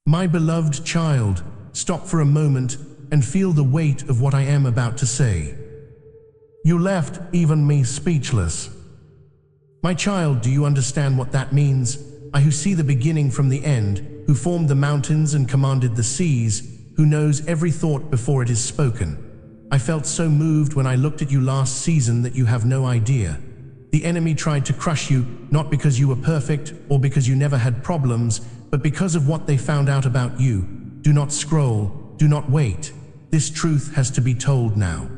My beloved child, stop for a moment and feel the weight of what I am about to say. You left even me speechless. My child, do you understand what that means? I who see the beginning from the end, who formed the mountains and commanded the seas, who knows every thought before it is spoken. I felt so moved when I looked at you last season that you have no idea. The enemy tried to crush you, not because you were perfect or because you never had problems, but because of what they found out about you. Do not scroll, do not wait. This truth has to be told now.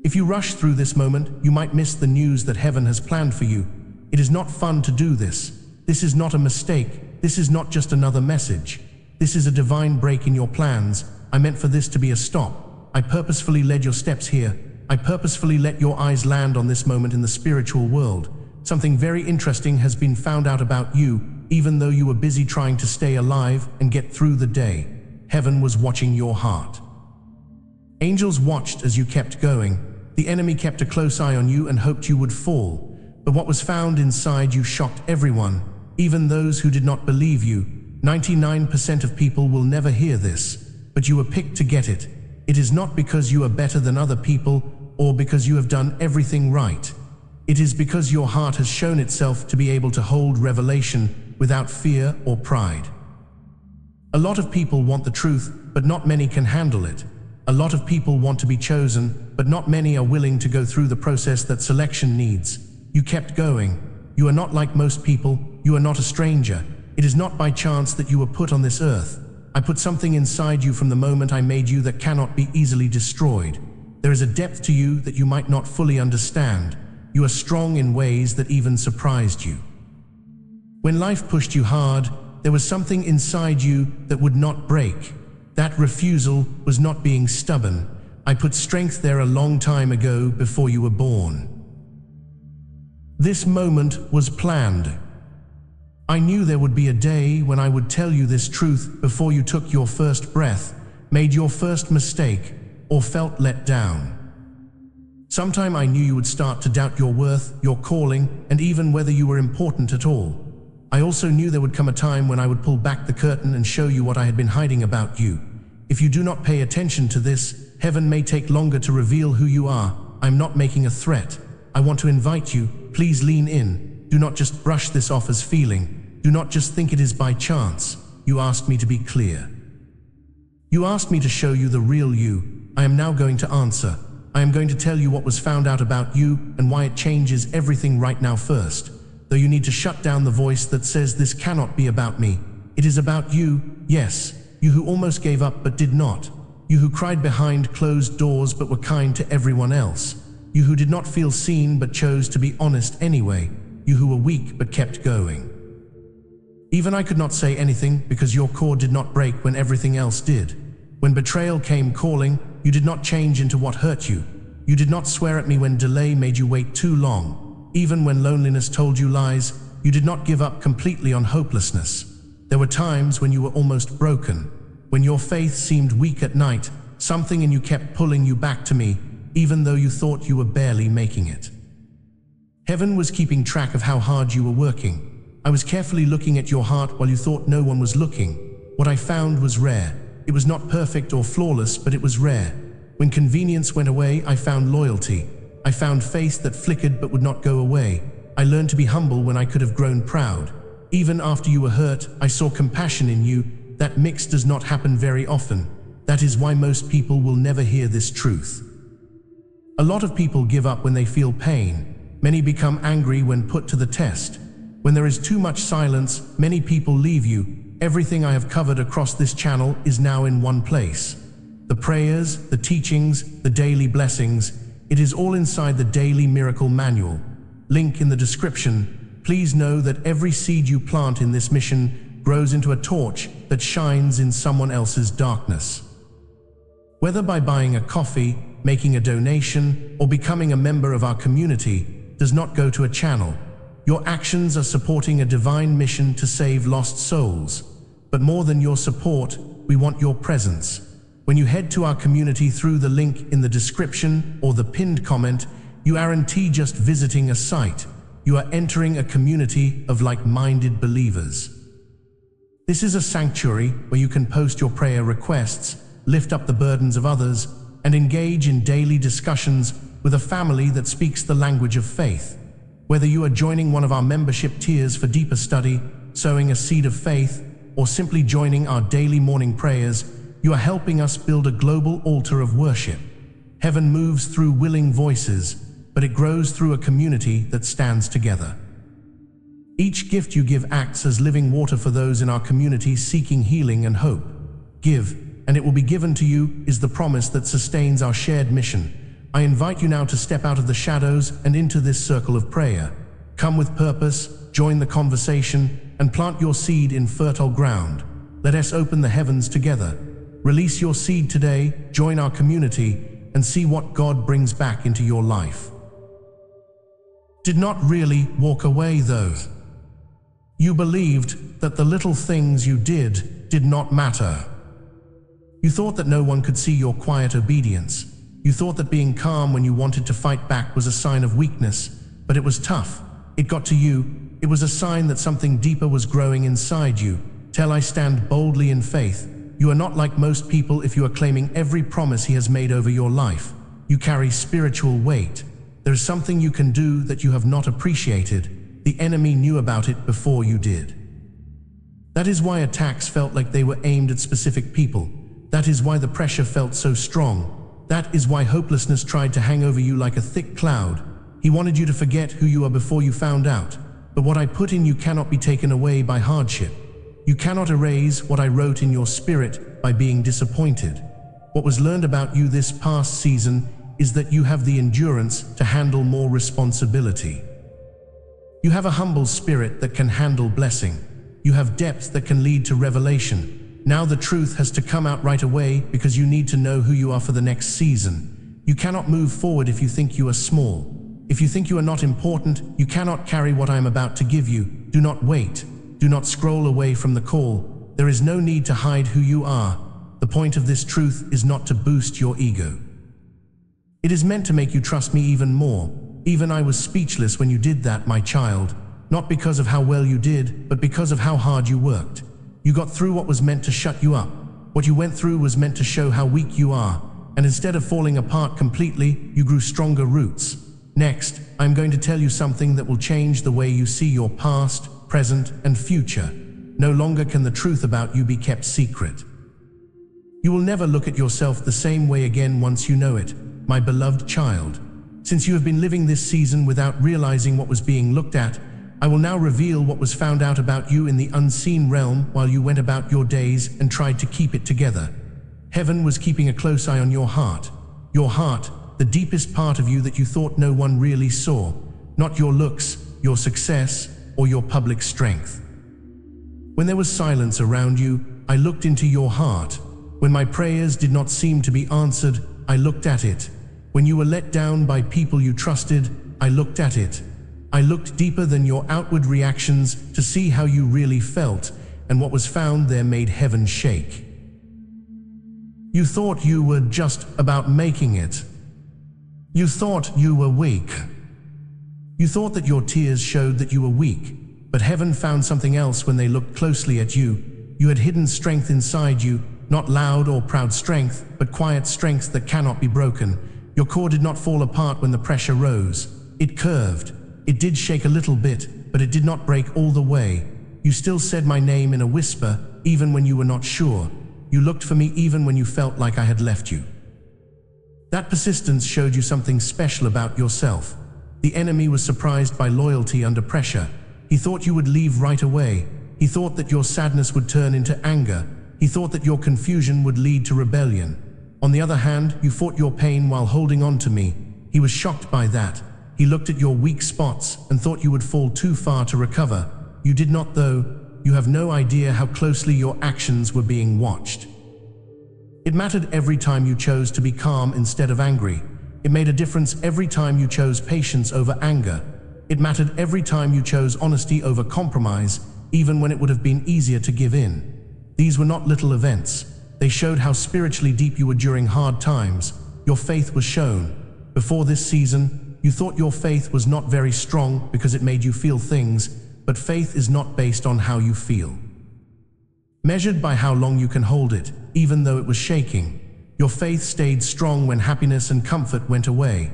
If you rush through this moment, you might miss the news that heaven has planned for you. It is not fun to do this. This is not a mistake. This is not just another message. This is a divine break in your plans. I meant for this to be a stop. I purposefully led your steps here. I purposefully let your eyes land on this moment in the spiritual world. Something very interesting has been found out about you, even though you were busy trying to stay alive and get through the day. Heaven was watching your heart. Angels watched as you kept going. The enemy kept a close eye on you and hoped you would fall. But what was found inside you shocked everyone, even those who did not believe you. 99% of people will never hear this, but you were picked to get it. It is not because you are better than other people or because you have done everything right. It is because your heart has shown itself to be able to hold revelation without fear or pride. A lot of people want the truth, but not many can handle it. A lot of people want to be chosen, but not many are willing to go through the process that selection needs. You kept going. You are not like most people. You are not a stranger. It is not by chance that you were put on this earth. I put something inside you from the moment I made you that cannot be easily destroyed. There is a depth to you that you might not fully understand. You are strong in ways that even surprised you. When life pushed you hard, there was something inside you that would not break. That refusal was not being stubborn. I put strength there a long time ago before you were born. This moment was planned. I knew there would be a day when I would tell you this truth before you took your first breath, made your first mistake, or felt let down. Sometime I knew you would start to doubt your worth, your calling, and even whether you were important at all. I also knew there would come a time when I would pull back the curtain and show you what I had been hiding about you. If you do not pay attention to this, heaven may take longer to reveal who you are. I'm not making a threat. I want to invite you, please lean in. Do not just brush this off as feeling. Do not just think it is by chance. You asked me to be clear. You asked me to show you the real you. I am now going to answer. I am going to tell you what was found out about you and why it changes everything right now first. Though you need to shut down the voice that says this cannot be about me. It is about you, yes, you who almost gave up but did not. You who cried behind closed doors but were kind to everyone else. You who did not feel seen but chose to be honest anyway. You who were weak but kept going. Even I could not say anything because your core did not break when everything else did. When betrayal came calling, you did not change into what hurt you. You did not swear at me when delay made you wait too long. Even when loneliness told you lies, you did not give up completely on hopelessness. There were times when you were almost broken, when your faith seemed weak at night, something in you kept pulling you back to me, even though you thought you were barely making it. Heaven was keeping track of how hard you were working. I was carefully looking at your heart while you thought no one was looking. What I found was rare. It was not perfect or flawless, but it was rare. When convenience went away, I found loyalty. I found faith that flickered but would not go away. I learned to be humble when I could have grown proud. Even after you were hurt, I saw compassion in you. That mix does not happen very often. That is why most people will never hear this truth. A lot of people give up when they feel pain. Many become angry when put to the test. When there is too much silence, many people leave you. Everything I have covered across this channel is now in one place. The prayers, the teachings, the daily blessings, it is all inside the Daily Miracle Manual. Link in the description. Please know that every seed you plant in this mission grows into a torch that shines in someone else's darkness. Whether by buying a coffee, making a donation, or becoming a member of our community, does not go to a channel. Your actions are supporting a divine mission to save lost souls. But more than your support, we want your presence. When you head to our community through the link in the description or the pinned comment, you aren't just visiting a site. You are entering a community of like-minded believers. This is a sanctuary where you can post your prayer requests, lift up the burdens of others, and engage in daily discussions with a family that speaks the language of faith. Whether you are joining one of our membership tiers for deeper study, sowing a seed of faith, or simply joining our daily morning prayers, you are helping us build a global altar of worship. Heaven moves through willing voices, but it grows through a community that stands together. Each gift you give acts as living water for those in our community seeking healing and hope. Give, and it will be given to you, is the promise that sustains our shared mission. I invite you now to step out of the shadows and into this circle of prayer. Come with purpose, join the conversation, and plant your seed in fertile ground. Let us open the heavens together. Release your seed today, join our community, and see what God brings back into your life. Did not really walk away though. You believed that the little things you did not matter. You thought that no one could see your quiet obedience. You thought that being calm when you wanted to fight back was a sign of weakness, but it was tough. It got to you. It was a sign that something deeper was growing inside you. Till I stand boldly in faith. You are not like most people if you are claiming every promise He has made over your life. You carry spiritual weight. There is something you can do that you have not appreciated. The enemy knew about it before you did. That is why attacks felt like they were aimed at specific people. That is why the pressure felt so strong. That is why hopelessness tried to hang over you like a thick cloud. He wanted you to forget who you are before you found out. But what I put in you cannot be taken away by hardship. You cannot erase what I wrote in your spirit by being disappointed. What was learned about you this past season is that you have the endurance to handle more responsibility. You have a humble spirit that can handle blessing. You have depth that can lead to revelation. Now the truth has to come out right away because you need to know who you are for the next season. You cannot move forward if you think you are small. If you think you are not important, you cannot carry what I am about to give you. Do not wait. Do not scroll away from the call. There is no need to hide who you are. The point of this truth is not to boost your ego. It is meant to make you trust me even more. Even I was speechless when you did that, my child. Not because of how well you did, but because of how hard you worked. You got through what was meant to shut you up. What you went through was meant to show how weak you are. And instead of falling apart completely, you grew stronger roots. Next, I'm going to tell you something that will change the way you see your past, present, and future. No longer can the truth about you be kept secret. You will never look at yourself the same way again once you know it, my beloved child. Since you have been living this season without realizing what was being looked at, I will now reveal what was found out about you in the unseen realm while you went about your days and tried to keep it together. Heaven was keeping a close eye on your heart. Your heart, the deepest part of you that you thought no one really saw. Not your looks, your success, or your public strength. When there was silence around you, I looked into your heart. When my prayers did not seem to be answered, I looked at it. When you were let down by people you trusted, I looked at it. I looked deeper than your outward reactions to see how you really felt, and what was found there made heaven shake. You thought you were just about making it. You thought you were weak. You thought that your tears showed that you were weak, but heaven found something else when they looked closely at you. You had hidden strength inside you, not loud or proud strength, but quiet strength that cannot be broken. Your core did not fall apart when the pressure rose. It curved. It did shake a little bit, but it did not break all the way. You still said my name in a whisper, even when you were not sure. You looked for me even when you felt like I had left you. That persistence showed you something special about yourself. The enemy was surprised by loyalty under pressure. He thought you would leave right away. He thought that your sadness would turn into anger. He thought that your confusion would lead to rebellion. On the other hand, you fought your pain while holding on to me. He was shocked by that. He looked at your weak spots and thought you would fall too far to recover. You did not though. You have no idea how closely your actions were being watched. It mattered every time you chose to be calm instead of angry. It made a difference every time you chose patience over anger. It mattered every time you chose honesty over compromise, even when it would have been easier to give in. These were not little events. They showed how spiritually deep you were during hard times. Your faith was shown. Before this season, you thought your faith was not very strong because it made you feel things, but faith is not based on how you feel. Measured by how long you can hold it, even though it was shaking. Your faith stayed strong when happiness and comfort went away.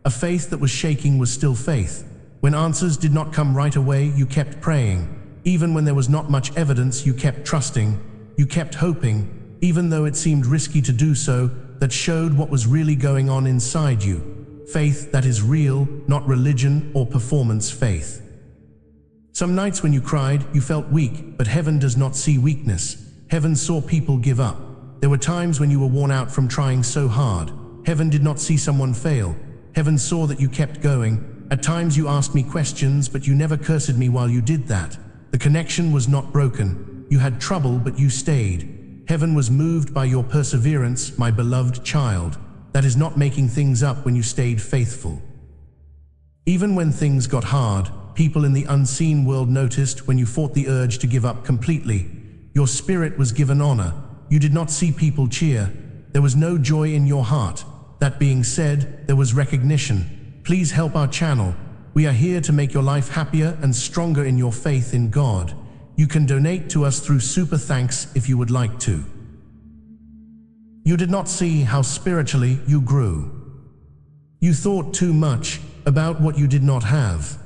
A faith that was shaking was still faith. When answers did not come right away, you kept praying. Even when there was not much evidence, you kept trusting. You kept hoping, even though it seemed risky to do so, that showed what was really going on inside you. Faith that is real, not religion or performance faith. Some nights when you cried, you felt weak, but heaven does not see weakness. Heaven saw people give up. There were times when you were worn out from trying so hard. Heaven did not see someone fail. Heaven saw that you kept going. At times you asked me questions, but you never cursed me while you did that. The connection was not broken. You had trouble, but you stayed. Heaven was moved by your perseverance, my beloved child. That is not making things up when you stayed faithful. Even when things got hard, people in the unseen world noticed when you fought the urge to give up completely. Your spirit was given honor. You did not see people cheer. There was no joy in your heart. That being said, there was recognition. Please help our channel. We are here to make your life happier and stronger in your faith in God. You can donate to us through Super Thanks if you would like to. You did not see how spiritually you grew. You thought too much about what you did not have.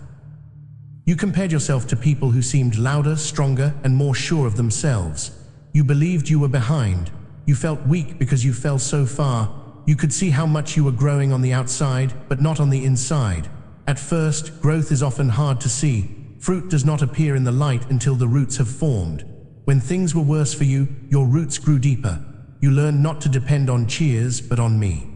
You compared yourself to people who seemed louder, stronger, and more sure of themselves. You believed you were behind. You felt weak because you fell so far. You could see how much you were growing on the outside, but not on the inside. At first, growth is often hard to see. Fruit does not appear in the light until the roots have formed. When things were worse for you, your roots grew deeper. You learned not to depend on cheers, but on me.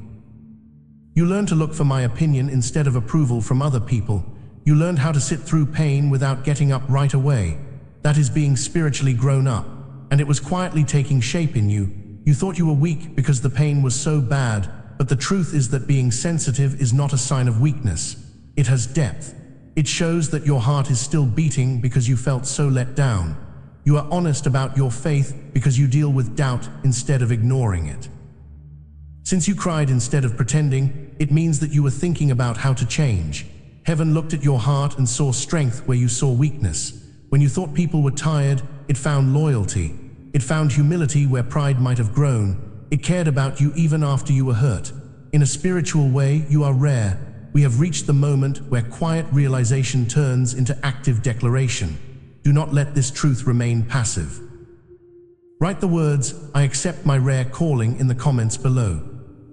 You learned to look for my opinion instead of approval from other people. You learned how to sit through pain without getting up right away. That is being spiritually grown up, and it was quietly taking shape in you. You thought you were weak because the pain was so bad, but the truth is that being sensitive is not a sign of weakness. It has depth. It shows that your heart is still beating because you felt so let down. You are honest about your faith because you deal with doubt instead of ignoring it. Since you cried instead of pretending, it means that you were thinking about how to change. Heaven looked at your heart and saw strength where you saw weakness. When you thought people were tired, it found loyalty. It found humility where pride might have grown. It cared about you even after you were hurt. In a spiritual way, you are rare. We have reached the moment where quiet realization turns into active declaration. Do not let this truth remain passive. Write the words, "I accept my rare calling," in the comments below.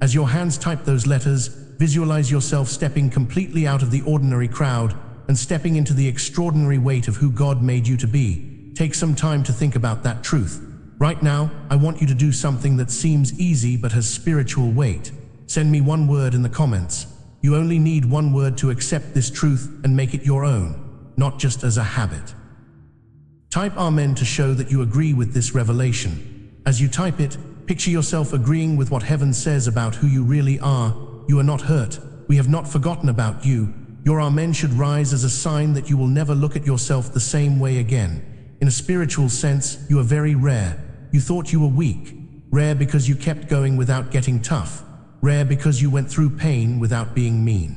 As your hands type those letters, visualize yourself stepping completely out of the ordinary crowd and stepping into the extraordinary weight of who God made you to be. Take some time to think about that truth. Right now, I want you to do something that seems easy but has spiritual weight. Send me one word in the comments. You only need one word to accept this truth and make it your own, not just as a habit. Type Amen to show that you agree with this revelation. As you type it, picture yourself agreeing with what heaven says about who you really are. You are not hurt. We have not forgotten about you. Your Amen should rise as a sign that you will never look at yourself the same way again. In a spiritual sense, you are very rare. You thought you were weak. Rare because you kept going without getting tough. Rare because you went through pain without being mean.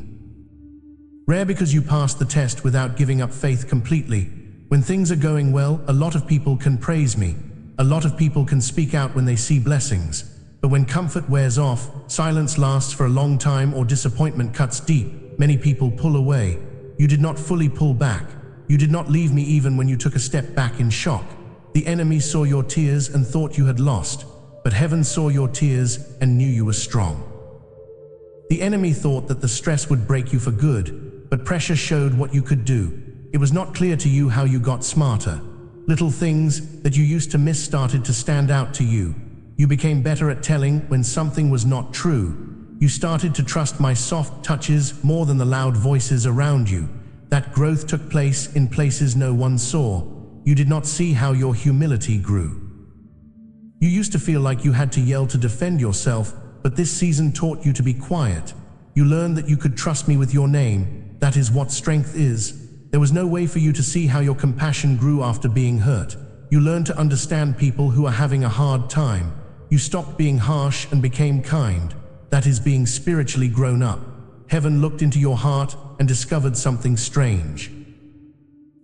Rare because you passed the test without giving up faith completely. When things are going well, a lot of people can praise me. A lot of people can speak out when they see blessings. But when comfort wears off, silence lasts for a long time, or disappointment cuts deep, many people pull away. You did not fully pull back. You did not leave me even when you took a step back in shock. The enemy saw your tears and thought you had lost. But heaven saw your tears and knew you were strong. The enemy thought that the stress would break you for good, but pressure showed what you could do. It was not clear to you how you got smarter. Little things that you used to miss started to stand out to you. You became better at telling when something was not true. You started to trust my soft touches more than the loud voices around you. That growth took place in places no one saw. You did not see how your humility grew. You used to feel like you had to yell to defend yourself, but this season taught you to be quiet. You learned that you could trust me with your name. That is what strength is. There was no way for you to see how your compassion grew after being hurt. You learned to understand people who are having a hard time. You stopped being harsh and became kind. That is being spiritually grown up. Heaven looked into your heart and discovered something strange.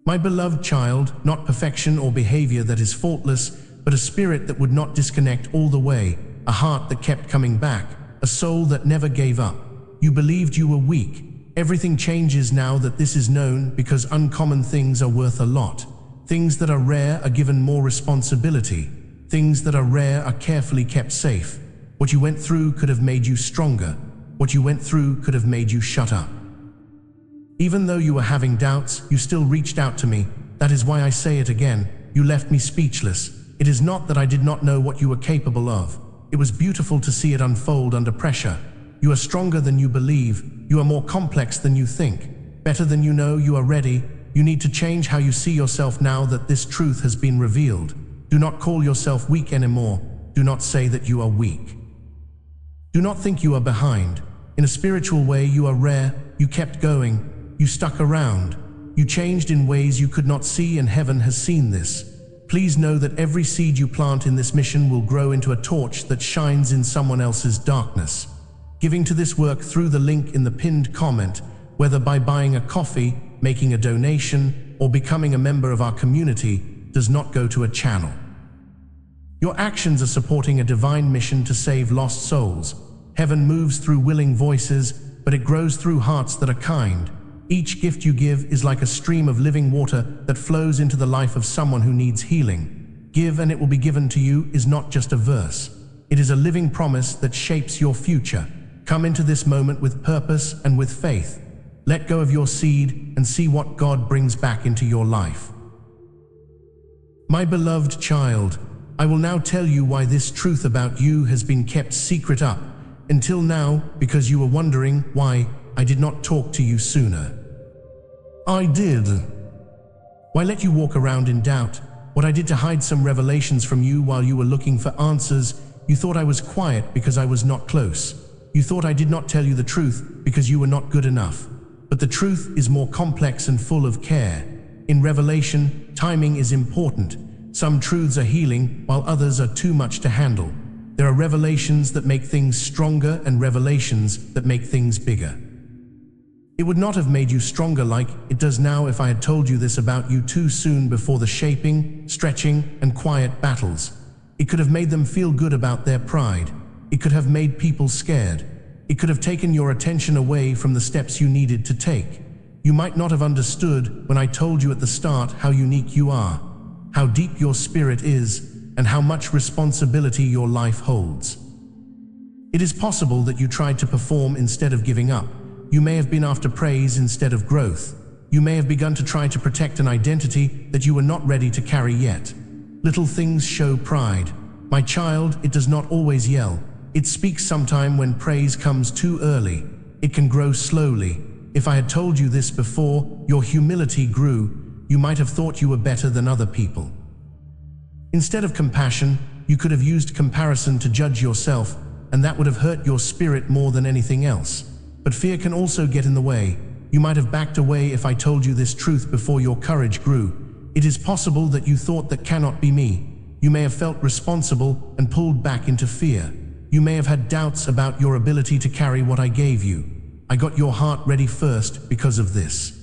My beloved child, not perfection or behavior that is faultless, but a spirit that would not disconnect all the way, a heart that kept coming back, a soul that never gave up. You believed you were weak. Everything changes now that this is known, because uncommon things are worth a lot. Things that are rare are given more responsibility. Things that are rare are carefully kept safe. What you went through could have made you stronger. What you went through could have made you shut up. Even though you were having doubts, you still reached out to me. That is why I say it again. You left me speechless. It is not that I did not know what you were capable of. It was beautiful to see it unfold under pressure. You are stronger than you believe. You are more complex than you think. Better than you know. You are ready. You need to change how you see yourself now that this truth has been revealed. Do not call yourself weak anymore. Do not say that you are weak. Do not think you are behind. In a spiritual way, you are rare. You kept going. You stuck around. You changed in ways you could not see, and heaven has seen this. Please know that every seed you plant in this mission will grow into a torch that shines in someone else's darkness. Giving to this work through the link in the pinned comment, whether by buying a coffee, making a donation, or becoming a member of our community, does not go to a channel. Your actions are supporting a divine mission to save lost souls. Heaven moves through willing voices, but it grows through hearts that are kind. Each gift you give is like a stream of living water that flows into the life of someone who needs healing. Give and it will be given to you is not just a verse. It is a living promise that shapes your future. Come into this moment with purpose and with faith. Let go of your seed and see what God brings back into your life. My beloved child, I will now tell you why this truth about you has been kept secret up until now, because you were wondering why I did not talk to you sooner. I did. Why let you walk around in doubt? What I did to hide some revelations from you while you were looking for answers. You thought I was quiet because I was not close. You thought I did not tell you the truth because you were not good enough. But the truth is more complex and full of care. In revelation, timing is important. Some truths are healing, while others are too much to handle. There are revelations that make things stronger and revelations that make things bigger. It would not have made you stronger like it does now if I had told you this about you too soon before the shaping, stretching, and quiet battles. It could have made them feel good about their pride. It could have made people scared. It could have taken your attention away from the steps you needed to take. You might not have understood when I told you at the start how unique you are, how deep your spirit is, and how much responsibility your life holds. It is possible that you tried to perform instead of giving up. You may have been after praise instead of growth. You may have begun to try to protect an identity that you were not ready to carry yet. Little things show pride. My child, it does not always yell. It speaks sometime when praise comes too early. It can grow slowly. If I had told you this before, your humility grew. You might have thought you were better than other people. Instead of compassion, you could have used comparison to judge yourself, and that would have hurt your spirit more than anything else. But fear can also get in the way. You might have backed away if I told you this truth before your courage grew. It is possible that you thought that cannot be me. You may have felt responsible and pulled back into fear. You may have had doubts about your ability to carry what I gave you. I got your heart ready first because of this.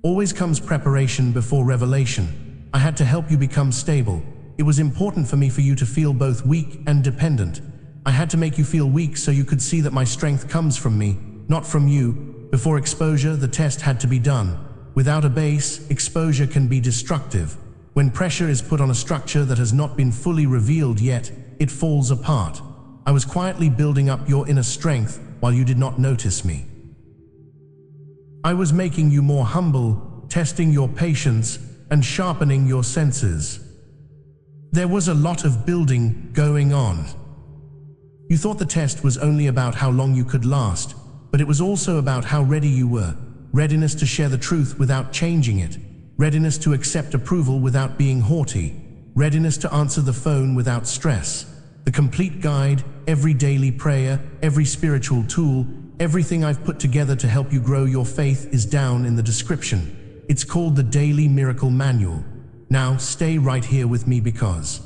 Always comes preparation before revelation. I had to help you become stable. It was important for me for you to feel both weak and dependent. I had to make you feel weak so you could see that my strength comes from me, not from you. Before exposure, the test had to be done. Without a base, exposure can be destructive. When pressure is put on a structure that has not been fully revealed yet, it falls apart. I was quietly building up your inner strength while you did not notice me. I was making you more humble, testing your patience, and sharpening your senses. There was a lot of building going on. You thought the test was only about how long you could last, but it was also about how ready you were. Readiness to share the truth without changing it. Readiness to accept approval without being haughty. Readiness to answer the phone without stress. The complete guide, every daily prayer, every spiritual tool, everything I've put together to help you grow your faith is down in the description. It's called the Daily Miracle Manual. Now stay right here with me because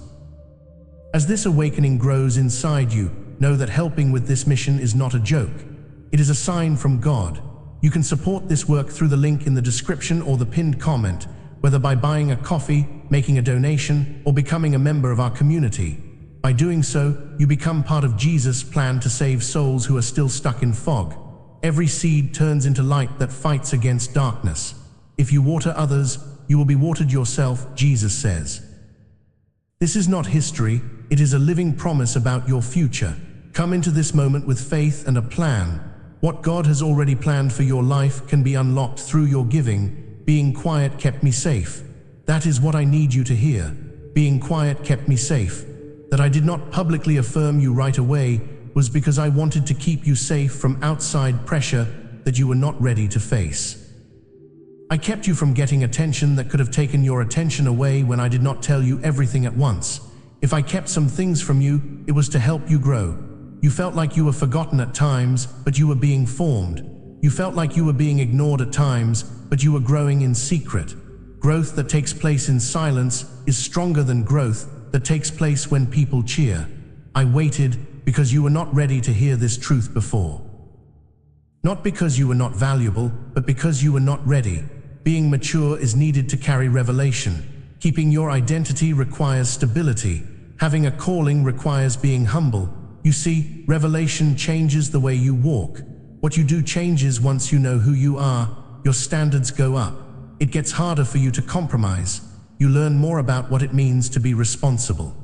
as this awakening grows inside you, know that helping with this mission is not a joke. It is a sign from God. You can support this work through the link in the description or the pinned comment, whether by buying a coffee, making a donation, or becoming a member of our community. By doing so, you become part of Jesus' plan to save souls who are still stuck in fog. Every seed turns into light that fights against darkness. If you water others, you will be watered yourself, Jesus says. This is not history, it is a living promise about your future. Come into this moment with faith and a plan. What God has already planned for your life can be unlocked through your giving. Being quiet kept me safe. That is what I need you to hear. Being quiet kept me safe. That I did not publicly affirm you right away was because I wanted to keep you safe from outside pressure that you were not ready to face. I kept you from getting attention that could have taken your attention away when I did not tell you everything at once. If I kept some things from you, it was to help you grow. You felt like you were forgotten at times, but you were being formed. You felt like you were being ignored at times, but you were growing in secret. Growth that takes place in silence is stronger than growth that takes place when people cheer. I waited because you were not ready to hear this truth before. Not because you were not valuable, but because you were not ready. Being mature is needed to carry revelation. Keeping your identity requires stability. Having a calling requires being humble. You see, revelation changes the way you walk. What you do changes once you know who you are. Your standards go up. It gets harder for you to compromise. You learn more about what it means to be responsible.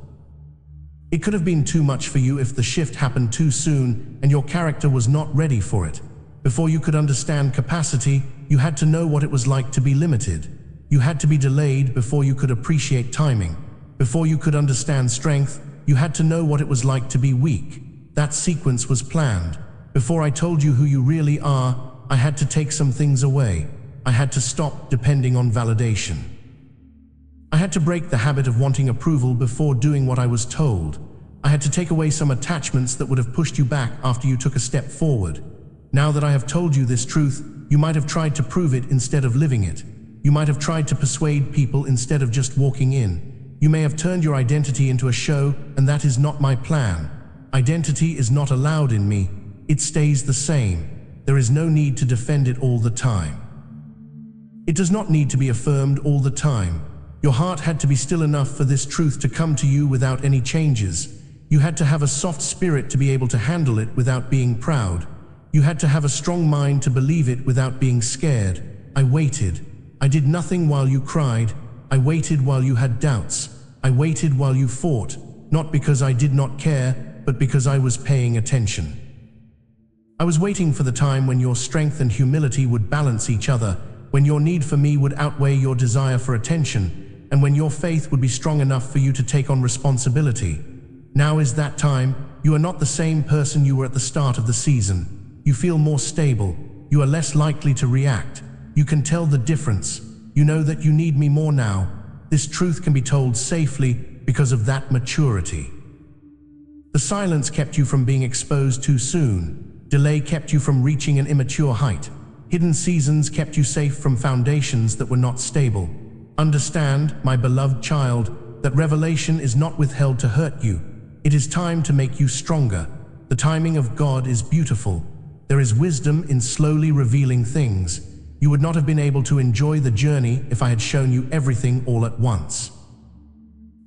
It could have been too much for you if the shift happened too soon and your character was not ready for it. Before you could understand capacity, you had to know what it was like to be limited. You had to be delayed before you could appreciate timing. Before you could understand strength, you had to know what it was like to be weak. That sequence was planned. Before I told you who you really are, I had to take some things away. I had to stop depending on validation. I had to break the habit of wanting approval before doing what I was told. I had to take away some attachments that would have pushed you back after you took a step forward. Now that I have told you this truth, you might have tried to prove it instead of living it. You might have tried to persuade people instead of just walking in. You may have turned your identity into a show, and that is not my plan. Identity is not allowed in me. It stays the same. There is no need to defend it all the time. It does not need to be affirmed all the time. Your heart had to be still enough for this truth to come to you without any changes. You had to have a soft spirit to be able to handle it without being proud. You had to have a strong mind to believe it without being scared. I waited. I did nothing while you cried. I waited while you had doubts. I waited while you fought, not because I did not care, but because I was paying attention. I was waiting for the time when your strength and humility would balance each other, when your need for me would outweigh your desire for attention, and when your faith would be strong enough for you to take on responsibility. Now is that time. You are not the same person you were at the start of the season. You feel more stable. You are less likely to react. You can tell the difference. You know that you need me more now. This truth can be told safely because of that maturity. The silence kept you from being exposed too soon. Delay kept you from reaching an immature height. Hidden seasons kept you safe from foundations that were not stable. Understand, my beloved child, that revelation is not withheld to hurt you. It is time to make you stronger. The timing of God is beautiful. There is wisdom in slowly revealing things. You would not have been able to enjoy the journey if I had shown you everything all at once.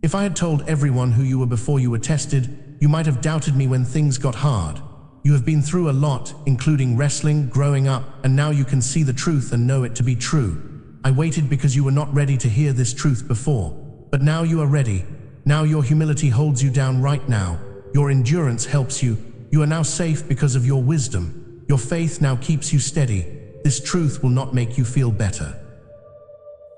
If I had told everyone who you were before you were tested, you might have doubted me when things got hard. You have been through a lot, including wrestling, growing up, and now you can see the truth and know it to be true. I waited because you were not ready to hear this truth before, but now you are ready. Now your humility holds you down right now. Your endurance helps you. You are now safe because of your wisdom. Your faith now keeps you steady. This truth will not make you feel better.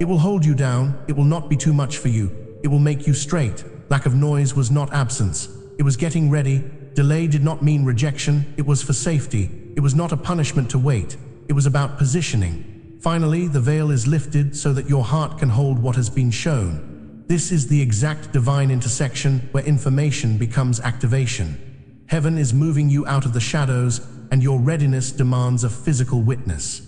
It will hold you down. It will not be too much for you. It will make you straight. Lack of noise was not absence. It was getting ready. Delay did not mean rejection. It was for safety. It was not a punishment to wait. It was about positioning. Finally, the veil is lifted so that your heart can hold what has been shown. This is the exact divine intersection where information becomes activation. Heaven is moving you out of the shadows, and your readiness demands a physical witness.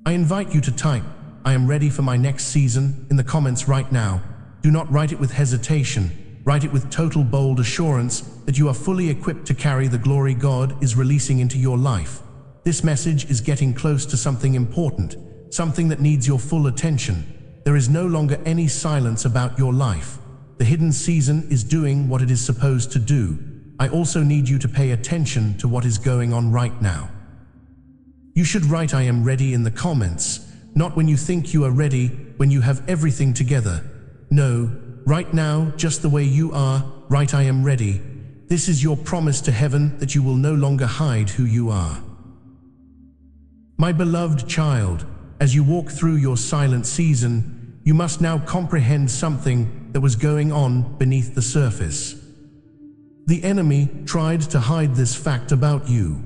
I invite you to type, "I am ready for my next season," in the comments right now. Do not write it with hesitation. Write it with total bold assurance that you are fully equipped to carry the glory God is releasing into your life. This message is getting close to something important, something that needs your full attention. There is no longer any silence about your life. The hidden season is doing what it is supposed to do. I also need you to pay attention to what is going on right now. You should write "I am ready" in the comments, not when you think you are ready, when you have everything together. No, right now, just the way you are, write "I am ready." This is your promise to heaven that you will no longer hide who you are. My beloved child, as you walk through your silent season, you must now comprehend something that was going on beneath the surface. The enemy tried to hide this fact about you.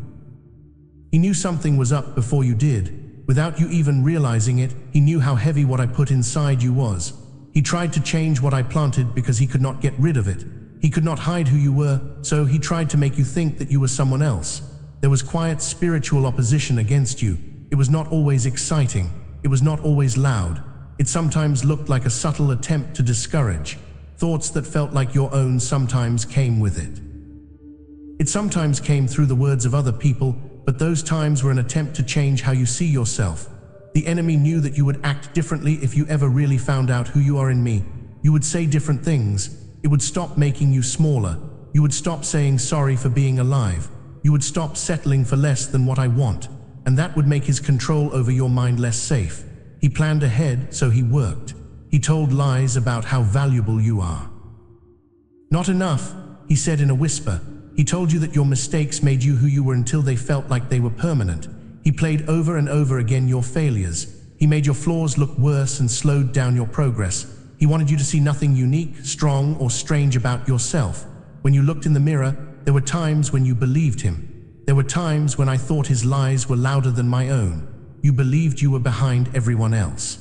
He knew something was up before you did. Without you even realizing it, he knew how heavy what I put inside you was. He tried to change what I planted because he could not get rid of it. He could not hide who you were, so he tried to make you think that you were someone else. There was quiet spiritual opposition against you. It was not always exciting. It was not always loud. It sometimes looked like a subtle attempt to discourage. Thoughts that felt like your own sometimes came with it. It sometimes came through the words of other people, but those times were an attempt to change how you see yourself. The enemy knew that you would act differently if you ever really found out who you are in me. You would say different things. It would stop making you smaller. You would stop saying sorry for being alive. You would stop settling for less than what I want. And that would make his control over your mind less safe. He planned ahead, so he worked. He told lies about how valuable you are. Not enough, he said in a whisper. He told you that your mistakes made you who you were until they felt like they were permanent. He played over and over again your failures. He made your flaws look worse and slowed down your progress. He wanted you to see nothing unique, strong, or strange about yourself. When you looked in the mirror, there were times when you believed him. There were times when I thought his lies were louder than my own. You believed you were behind everyone else.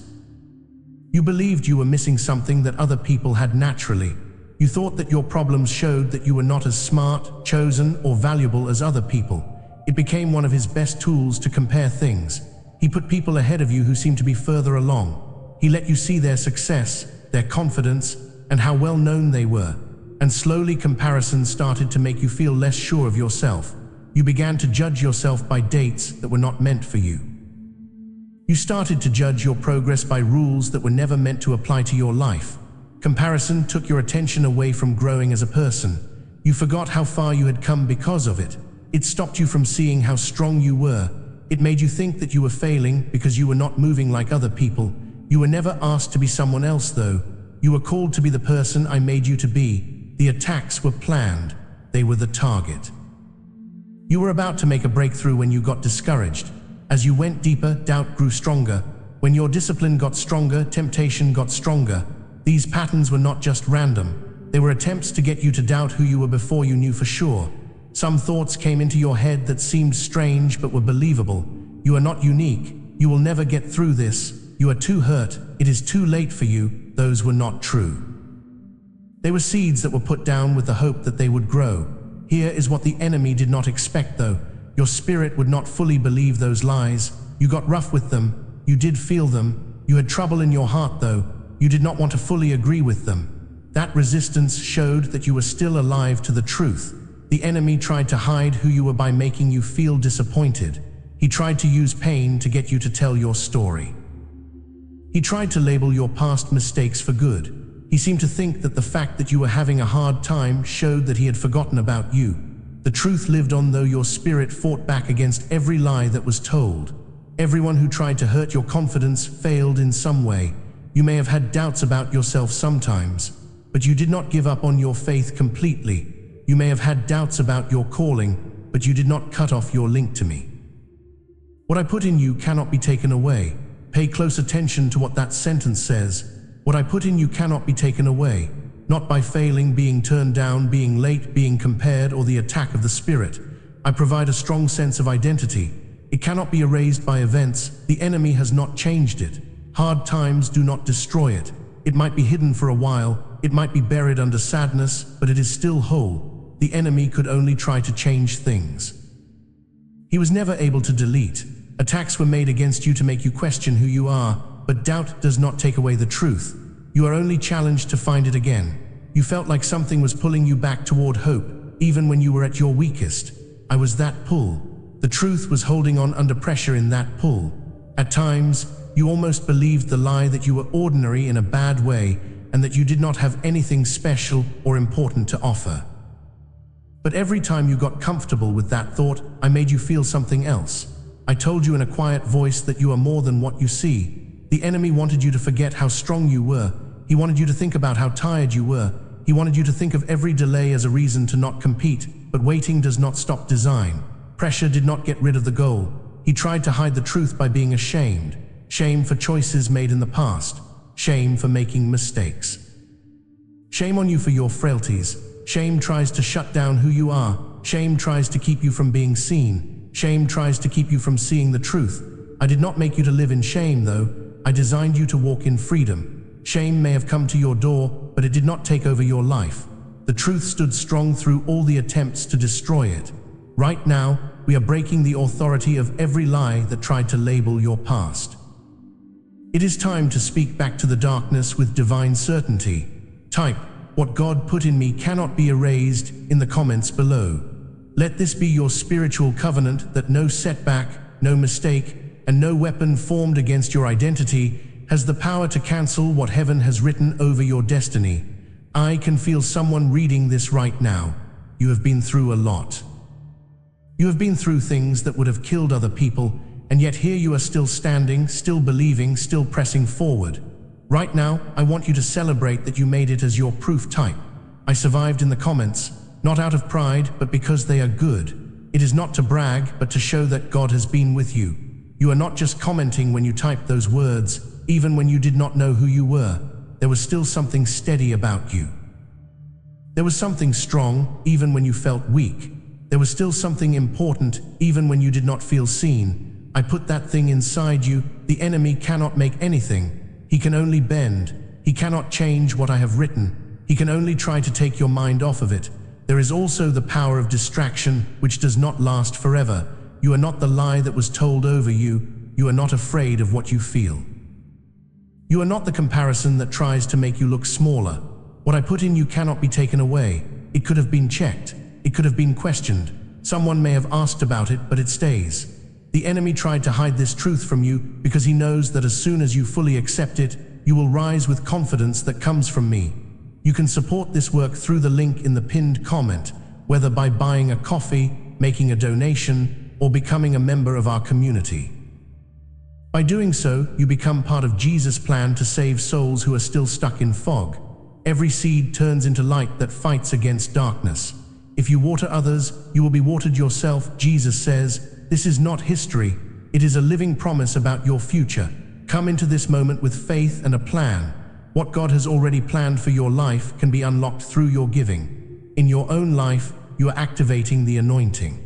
You believed you were missing something that other people had naturally. You thought that your problems showed that you were not as smart, chosen, or valuable as other people. It became one of his best tools to compare things. He put people ahead of you who seemed to be further along. He let you see their success, their confidence, and how well known they were. And slowly comparisons started to make you feel less sure of yourself. You began to judge yourself by dates that were not meant for you. You started to judge your progress by rules that were never meant to apply to your life. Comparison took your attention away from growing as a person. You forgot how far you had come because of it. It stopped you from seeing how strong you were. It made you think that you were failing because you were not moving like other people. You were never asked to be someone else, though. You were called to be the person I made you to be. The attacks were planned. They were the target. You were about to make a breakthrough when you got discouraged. As you went deeper, doubt grew stronger. When your discipline got stronger, temptation got stronger. These patterns were not just random. They were attempts to get you to doubt who you were before you knew for sure. Some thoughts came into your head that seemed strange but were believable. You are not unique. You will never get through this. You are too hurt. It is too late for you. Those were not true. They were seeds that were put down with the hope that they would grow. Here is what the enemy did not expect, though. Your spirit would not fully believe those lies. You got rough with them. You did feel them. You had trouble in your heart, though. You did not want to fully agree with them. That resistance showed that you were still alive to the truth. The enemy tried to hide who you were by making you feel disappointed. He tried to use pain to get you to tell your story. He tried to label your past mistakes for good. He seemed to think that the fact that you were having a hard time showed that he had forgotten about you. The truth lived on, though your spirit fought back against every lie that was told. Everyone who tried to hurt your confidence failed in some way. You may have had doubts about yourself sometimes, but you did not give up on your faith completely. You may have had doubts about your calling, but you did not cut off your link to me. What I put in you cannot be taken away. Pay close attention to what that sentence says. What I put in you cannot be taken away. Not by failing, being turned down, being late, being compared, or the attack of the spirit. I provide a strong sense of identity. It cannot be erased by events. The enemy has not changed it. Hard times do not destroy it. It might be hidden for a while. It might be buried under sadness, but it is still whole. The enemy could only try to change things. He was never able to delete. Attacks were made against you to make you question who you are, but doubt does not take away the truth. You are only challenged to find it again. You felt like something was pulling you back toward hope, even when you were at your weakest. I was that pull. The truth was holding on under pressure in that pull. At times, you almost believed the lie that you were ordinary in a bad way and that you did not have anything special or important to offer. But every time you got comfortable with that thought, I made you feel something else. I told you in a quiet voice that you are more than what you see. The enemy wanted you to forget how strong you were. He wanted you to think about how tired you were. He wanted you to think of every delay as a reason to not compete. But waiting does not stop design. Pressure did not get rid of the goal. He tried to hide the truth by being ashamed. Shame for choices made in the past. Shame for making mistakes. Shame on you for your frailties. Shame tries to shut down who you are. Shame tries to keep you from being seen. Shame tries to keep you from seeing the truth. I did not make you to live in shame, though. I designed you to walk in freedom. Shame may have come to your door, but it did not take over your life. The truth stood strong through all the attempts to destroy it. Right now, we are breaking the authority of every lie that tried to label your past. It is time to speak back to the darkness with divine certainty. Type, "What God put in me cannot be erased," in the comments below. Let this be your spiritual covenant that no setback, no mistake, and no weapon formed against your identity has the power to cancel what heaven has written over your destiny. I can feel someone reading this right now. You have been through a lot. You have been through things that would have killed other people, and yet here you are still standing, still believing, still pressing forward. Right now, I want you to celebrate that you made it as your proof. Type, "I survived," in the comments, not out of pride, but because they are good. It is not to brag, but to show that God has been with you. You are not just commenting when you type those words. Even when you did not know who you were, there was still something steady about you. There was something strong, even when you felt weak. There was still something important, even when you did not feel seen. I put that thing inside you. The enemy cannot make anything. He can only bend. He cannot change what I have written. He can only try to take your mind off of it. There is also the power of distraction, which does not last forever. You are not the lie that was told over you. You are not afraid of what you feel. You are not the comparison that tries to make you look smaller. What I put in you cannot be taken away. It could have been checked. It could have been questioned. Someone may have asked about it, but it stays. The enemy tried to hide this truth from you because he knows that as soon as you fully accept it, you will rise with confidence that comes from me. You can support this work through the link in the pinned comment, whether by buying a coffee, making a donation, or becoming a member of our community. By doing so, you become part of Jesus' plan to save souls who are still stuck in fog. Every seed turns into light that fights against darkness. If you water others, you will be watered yourself. Jesus says, this is not history. It is a living promise about your future. Come into this moment with faith and a plan. What God has already planned for your life can be unlocked through your giving. In your own life, you are activating the anointing.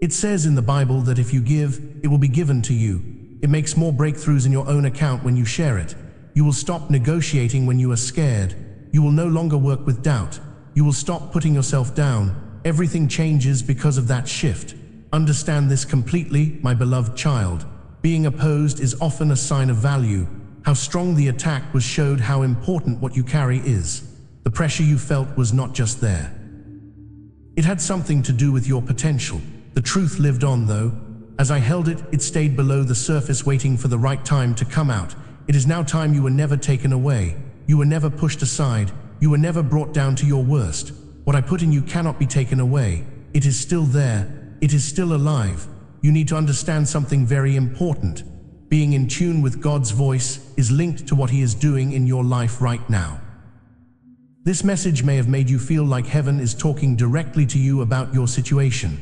It says in the Bible that if you give, it will be given to you. It makes more breakthroughs in your own account when you share it. You will stop negotiating when you are scared. You will no longer work with doubt. You will stop putting yourself down. Everything changes because of that shift. Understand this completely, my beloved child. Being opposed is often a sign of value. How strong the attack was showed how important what you carry is. The pressure you felt was not just there. It had something to do with your potential. The truth lived on, though. As I held it, it stayed below the surface, waiting for the right time to come out. It is now time. You were never taken away. You were never pushed aside. You were never brought down to your worst. What I put in you cannot be taken away. It is still there. It is still alive. You need to understand something very important. Being in tune with God's voice is linked to what He is doing in your life right now. This message may have made you feel like heaven is talking directly to you about your situation.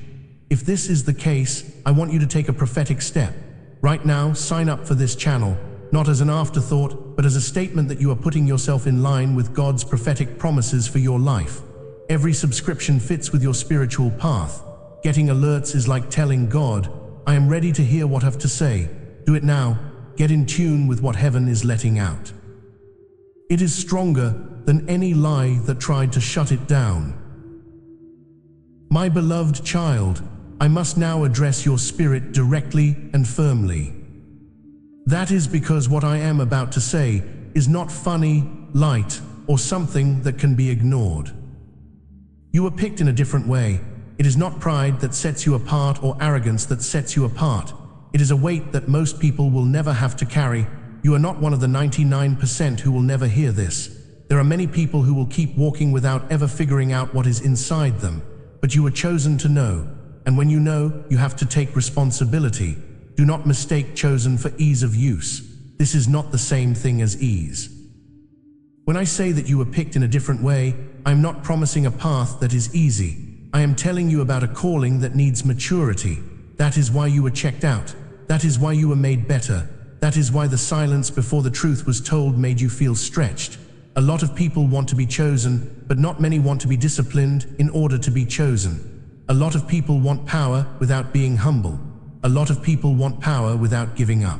If this is the case, I want you to take a prophetic step. Right now, sign up for this channel, not as an afterthought, but as a statement that you are putting yourself in line with God's prophetic promises for your life. Every subscription fits with your spiritual path. Getting alerts is like telling God, I am ready to hear what I have to say. Do it now. Get in tune with what heaven is letting out. It is stronger than any lie that tried to shut it down. My beloved child, I must now address your spirit directly and firmly. That is because what I am about to say is not funny, light, or something that can be ignored. You were picked in a different way. It is not pride that sets you apart or arrogance that sets you apart. It is a weight that most people will never have to carry. You are not one of the 99% who will never hear this. There are many people who will keep walking without ever figuring out what is inside them, but you were chosen to know, and when you know, you have to take responsibility. Do not mistake chosen for ease of use. This is not the same thing as ease. When I say that you were picked in a different way, I am not promising a path that is easy. I am telling you about a calling that needs maturity. That is why you were checked out. That is why you were made better. That is why the silence before the truth was told made you feel stretched. A lot of people want to be chosen, but not many want to be disciplined in order to be chosen. A lot of people want power without being humble. A lot of people want power without giving up.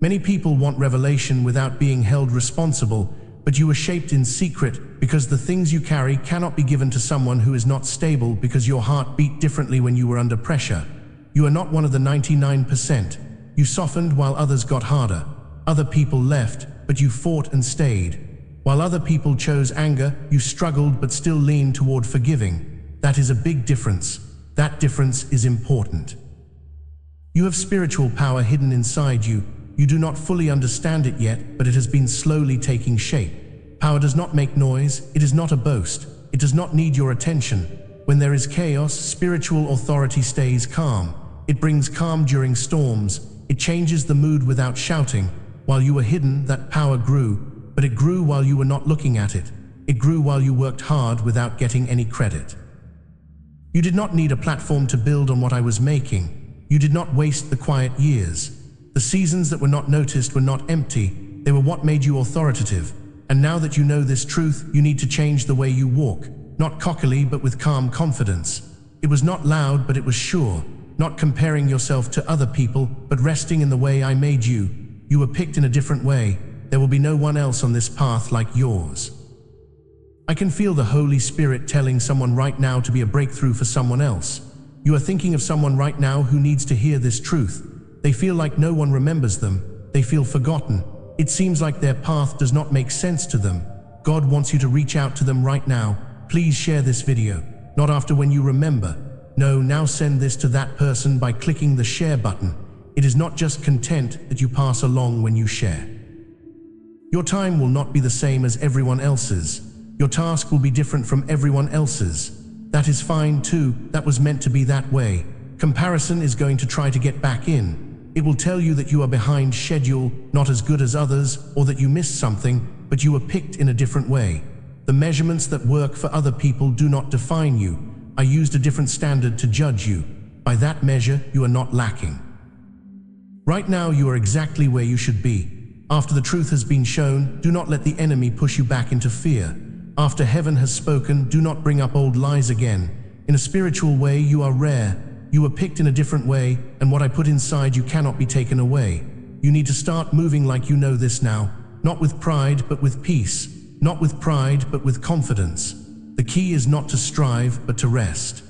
Many people want revelation without being held responsible, but you were shaped in secret because the things you carry cannot be given to someone who is not stable because your heart beat differently when you were under pressure. You are not one of the 99%. You softened while others got harder. Other people left, but you fought and stayed. While other people chose anger, you struggled but still leaned toward forgiving. That is a big difference. That difference is important. You have spiritual power hidden inside you. You do not fully understand it yet, but it has been slowly taking shape. Power does not make noise. It is not a boast. It does not need your attention. When there is chaos, spiritual authority stays calm. It brings calm during storms. It changes the mood without shouting. While you were hidden, that power grew, but it grew while you were not looking at it. It grew while you worked hard without getting any credit. You did not need a platform to build on what I was making. You did not waste the quiet years. The seasons that were not noticed were not empty. They were what made you authoritative. And now that you know this truth, you need to change the way you walk, not cockily, but with calm confidence. It was not loud, but it was sure. Not comparing yourself to other people, but resting in the way I made you. You were picked in a different way. There will be no one else on this path like yours. I can feel the Holy Spirit telling someone right now to be a breakthrough for someone else. You are thinking of someone right now who needs to hear this truth. They feel like no one remembers them. They feel forgotten. It seems like their path does not make sense to them. God wants you to reach out to them right now. Please share this video. Not after when you remember. No, now send this to that person by clicking the share button. It is not just content that you pass along when you share. Your time will not be the same as everyone else's. Your task will be different from everyone else's. That is fine too. That was meant to be that way. Comparison is going to try to get back in. It will tell you that you are behind schedule, not as good as others, or that you missed something, but you were picked in a different way. The measurements that work for other people do not define you. I used a different standard to judge you. By that measure, you are not lacking. Right now, you are exactly where you should be. After the truth has been shown, do not let the enemy push you back into fear. After heaven has spoken, do not bring up old lies again. In a spiritual way, you are rare. You were picked in a different way, and what I put inside you cannot be taken away. You need to start moving like you know this now, not with pride, but with peace. Not with pride, but with confidence. The key is not to strive, but to rest.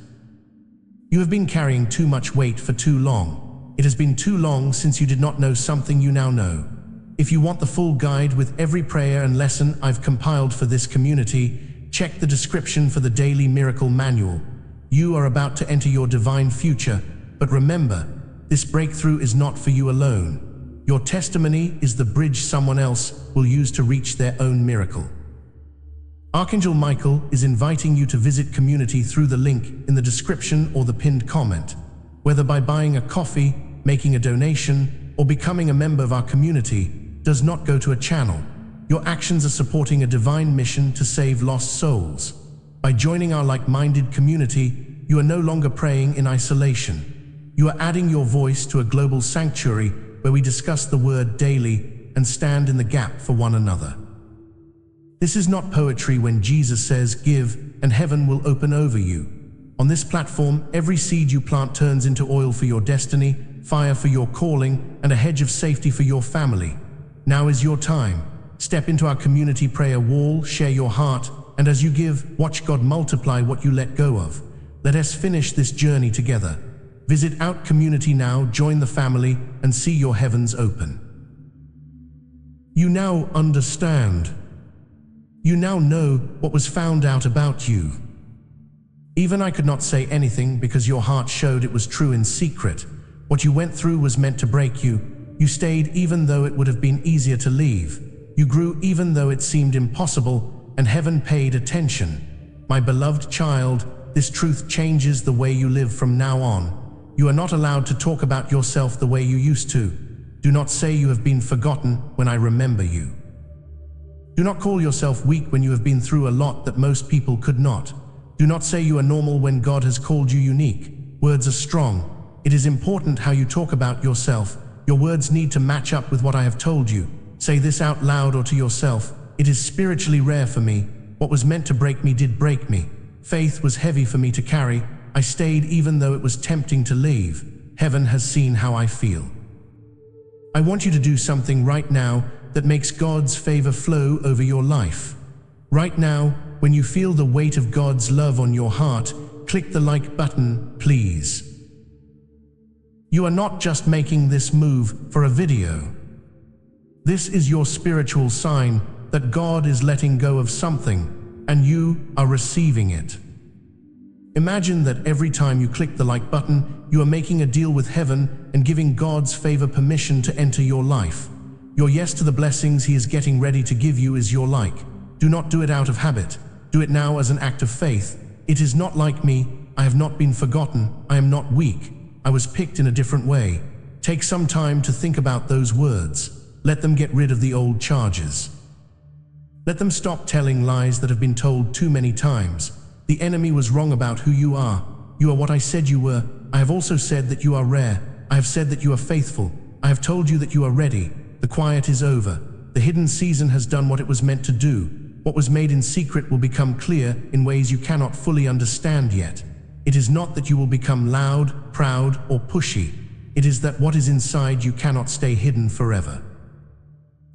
You have been carrying too much weight for too long. It has been too long since you did not know something you now know. If you want the full guide with every prayer and lesson I've compiled for this community, check the description for the Daily Miracle Manual. You are about to enter your divine future, but remember, this breakthrough is not for you alone. Your testimony is the bridge someone else will use to reach their own miracle. Archangel Michael is inviting you to visit community through the link in the description or the pinned comment. Whether by buying a coffee, making a donation, or becoming a member of our community, does not go to a channel. Your actions are supporting a divine mission to save lost souls. By joining our like-minded community, you are no longer praying in isolation. You are adding your voice to a global sanctuary where we discuss the word daily and stand in the gap for one another. This is not poetry when Jesus says, "Give, and heaven will open over you." On this platform, every seed you plant turns into oil for your destiny, fire for your calling, and a hedge of safety for your family. Now is your time. Step into our community prayer wall, share your heart, and as you give, watch God multiply what you let go of. Let us finish this journey together. Visit Out Community now, join the family, and see your heavens open. You now understand. You now know what was found out about you. Even I could not say anything because your heart showed it was true in secret. What you went through was meant to break you. You stayed even though it would have been easier to leave. You grew even though it seemed impossible, and heaven paid attention. My beloved child, this truth changes the way you live from now on. You are not allowed to talk about yourself the way you used to. Do not say you have been forgotten when I remember you. Do not call yourself weak when you have been through a lot that most people could not. Do not say you are normal when God has called you unique. Words are strong. It is important how you talk about yourself. Your words need to match up with what I have told you. Say this out loud or to yourself. It is spiritually rare for me. What was meant to break me did break me. Faith was heavy for me to carry. I stayed even though it was tempting to leave. Heaven has seen how I feel. I want you to do something right now that makes God's favor flow over your life. Right now, when you feel the weight of God's love on your heart, click the like button, please. You are not just making this move for a video. This is your spiritual sign that God is letting go of something, and you are receiving it. Imagine that every time you click the like button, you are making a deal with heaven and giving God's favor permission to enter your life. Your yes to the blessings He is getting ready to give you is your like. Do not do it out of habit. Do it now as an act of faith. It is not like me. I have not been forgotten. I am not weak. I was picked in a different way. Take some time to think about those words. Let them get rid of the old charges. Let them stop telling lies that have been told too many times. The enemy was wrong about who you are. You are what I said you were. I have also said that you are rare. I have said that you are faithful. I have told you that you are ready. The quiet is over. The hidden season has done what it was meant to do. What was made in secret will become clear in ways you cannot fully understand yet. It is not that you will become loud, proud, or pushy. It is that what is inside you cannot stay hidden forever.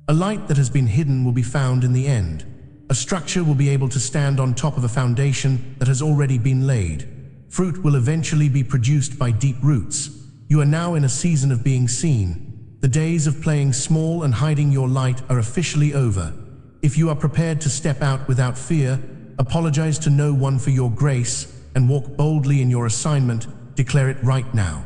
A light that has been hidden will be found in the end. A structure will be able to stand on top of a foundation that has already been laid. Fruit will eventually be produced by deep roots. You are now in a season of being seen. The days of playing small and hiding your light are officially over. If you are prepared to step out without fear, apologize to no one for your grace, and walk boldly in your assignment, declare it right now.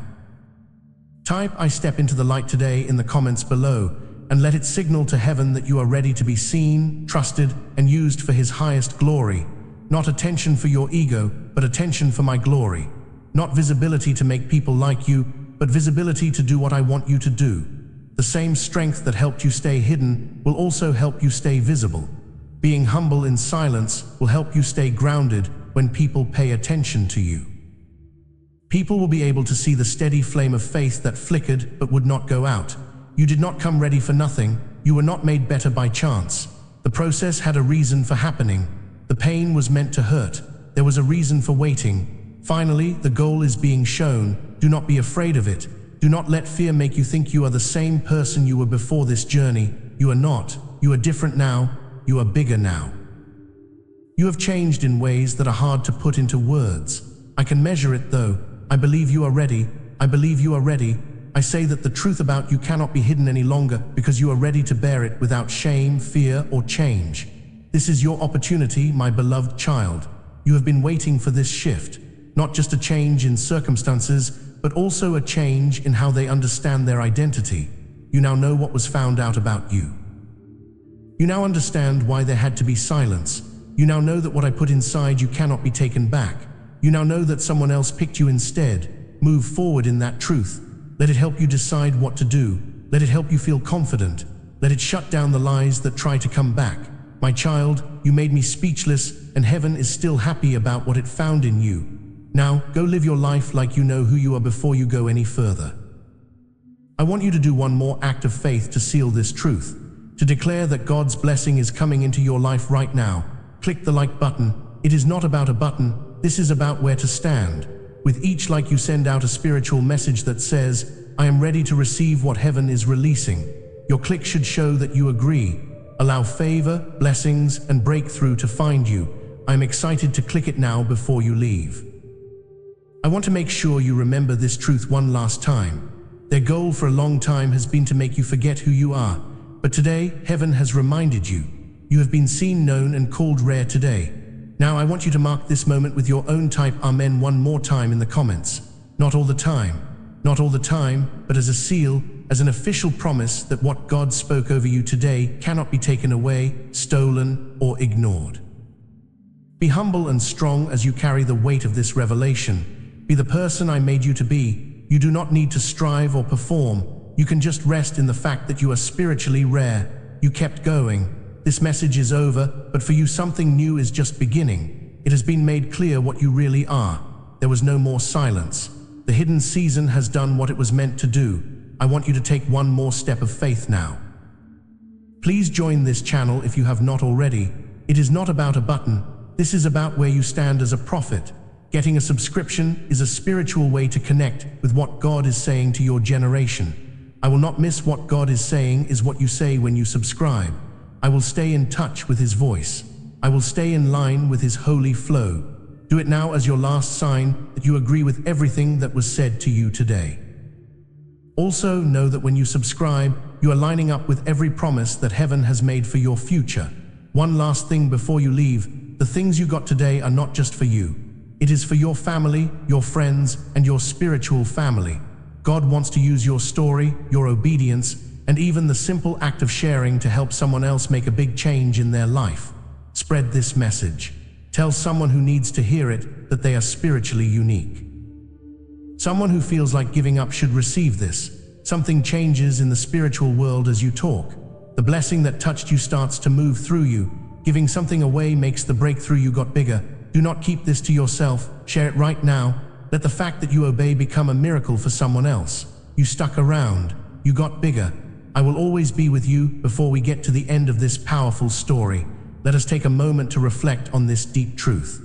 Type "I step into the light today" in the comments below, and let it signal to heaven that you are ready to be seen, trusted, and used for His highest glory. Not attention for your ego, but attention for my glory. Not visibility to make people like you, but visibility to do what I want you to do. The same strength that helped you stay hidden will also help you stay visible. Being humble in silence will help you stay grounded when people pay attention to you. People will be able to see the steady flame of faith that flickered but would not go out. You did not come ready for nothing. You were not made better by chance. The process had a reason for happening. The pain was meant to hurt. There was a reason for waiting. Finally, the goal is being shown. Do not be afraid of it. Do not let fear make you think you are the same person you were before this journey. You are not. You are different now. You are bigger now. You have changed in ways that are hard to put into words. I can measure it though. I believe you are ready. I believe you are ready. I say that the truth about you cannot be hidden any longer because you are ready to bear it without shame, fear, or change. This is your opportunity, my beloved child. You have been waiting for this shift, not just a change in circumstances, but also a change in how they understand their identity. You now know what was found out about you. You now understand why there had to be silence. You now know that what I put inside you cannot be taken back. You now know that someone else picked you instead. Move forward in that truth. Let it help you decide what to do. Let it help you feel confident. Let it shut down the lies that try to come back. My child, you made me speechless, and heaven is still happy about what it found in you. Now, go live your life like you know who you are before you go any further. I want you to do one more act of faith to seal this truth, to declare that God's blessing is coming into your life right now. Click the like button. It is not about a button. This is about where to stand. With each like you send out a spiritual message that says, I am ready to receive what heaven is releasing. Your click should show that you agree. Allow favor, blessings, and breakthrough to find you. I am excited to click it now before you leave. I want to make sure you remember this truth one last time. Their goal for a long time has been to make you forget who you are. But today, heaven has reminded you. You have been seen, known, and called rare today. Now I want you to mark this moment with your own. Type Amen one more time in the comments. Not all the time. not all the time, but as a seal, as an official promise that what God spoke over you today cannot be taken away, stolen, or ignored. Be humble and strong as you carry the weight of this revelation. Be the person I made you to be. You do not need to strive or perform. You can just rest in the fact that you are spiritually rare. You kept going. This message is over, but for you something new is just beginning. It has been made clear what you really are. There was no more silence. The hidden season has done what it was meant to do. I want you to take one more step of faith now. Please join this channel if you have not already. It is not about a button. This is about where you stand as a prophet. Getting a subscription is a spiritual way to connect with what God is saying to your generation. I will not miss what God is saying is what you say when you subscribe. I will stay in touch with His voice. I will stay in line with His holy flow. Do it now as your last sign that you agree with everything that was said to you today. Also know that when you subscribe, you are lining up with every promise that heaven has made for your future. One last thing before you leave, the things you got today are not just for you. It is for your family, your friends, and your spiritual family. God wants to use your story, your obedience, and even the simple act of sharing to help someone else make a big change in their life. Spread this message. Tell someone who needs to hear it that they are spiritually unique. Someone who feels like giving up should receive this. Something changes in the spiritual world as you talk. The blessing that touched you starts to move through you. Giving something away makes the breakthrough you got bigger. Do not keep this to yourself. Share it right now. Let the fact that you obey become a miracle for someone else. You stuck around. You got bigger. I will always be with you. Before we get to the end of this powerful story, let us take a moment to reflect on this deep truth.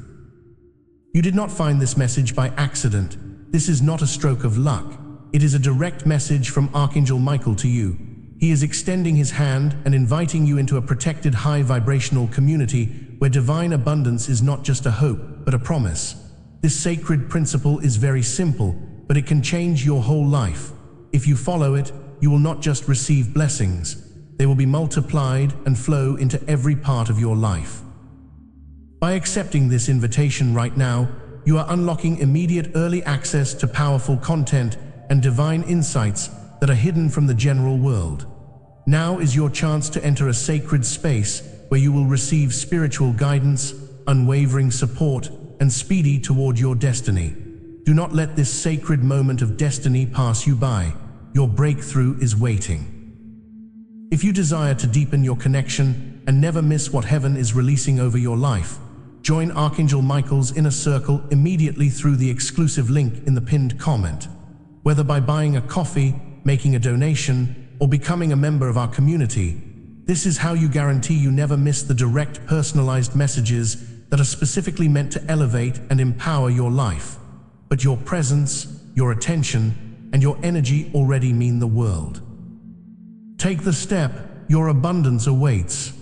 You did not find this message by accident. This is not a stroke of luck. It is a direct message from Archangel Michael to you. He is extending his hand and inviting you into a protected high vibrational community where divine abundance is not just a hope, but a promise. This sacred principle is very simple, but it can change your whole life. If you follow it, you will not just receive blessings. They will be multiplied and flow into every part of your life. By accepting this invitation right now, you are unlocking immediate early access to powerful content and divine insights that are hidden from the general world. Now is your chance to enter a sacred space where you will receive spiritual guidance, unwavering support, and speedy toward your destiny. Do not let this sacred moment of destiny pass you by. Your breakthrough is waiting. If you desire to deepen your connection and never miss what heaven is releasing over your life, join Archangel Michael's inner circle immediately through the exclusive link in the pinned comment. Whether by buying a coffee, making a donation, or becoming a member of our community, this is how you guarantee you never miss the direct, personalized messages that are specifically meant to elevate and empower your life. But your presence, your attention, and your energy already mean the world. Take the step. Your abundance awaits.